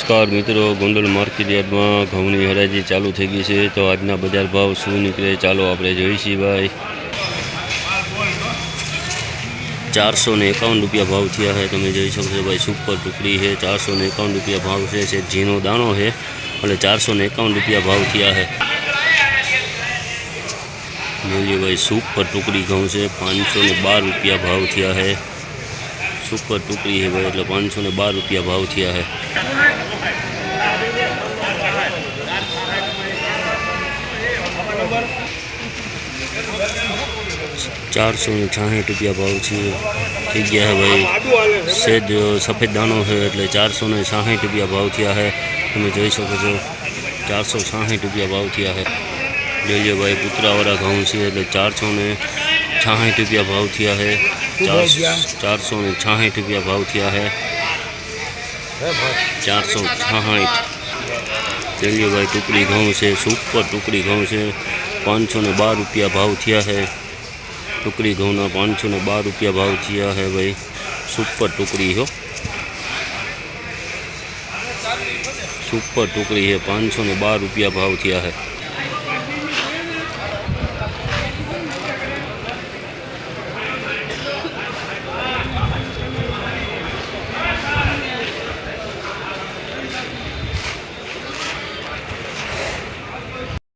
नमस्कार मित्रों, Gondal market yard में घऊनी हराजी चालू थी गई है। तो आज बजार भाव शू निकले चालो आप जोईए भाई। 451 रुपया भाव थिया है। तमे जोई शको भाई सुपर टुकड़ी है। 451 रुपया भाव से झीनो दाणो है એટલે 451 रुपया भाव थिया है। जोइए भाई सुपर टुकड़ी घऊं से 512 रुपया भाव थिया है। सुपर टुकड़ी है भाई એટલે 512 रुपया भाव थिया है। 466 रुपया भाव थी गया है भाई। सेज सफ़ेद दाणो है એટલે 466 रुपया भाव थिया है। તમે જોઈ શકો છો 466 रुपया भाव थिया है। जोइए भाई पुतरावाला घऊं से એટલે 466 रुपया भाव थिया है। 466 रुपया भाव थिया है। 466। चलिए भाई टुकड़ी घऊं से सुपर टुकड़ी घऊं से 512 रुपया भाव थिया है। टुकड़ी घऊना 512 रुपया भाव थिया है भाई। सुपर टुकड़ी हो, सुपर टुकड़ी है 512 रुपया भाव थिया है।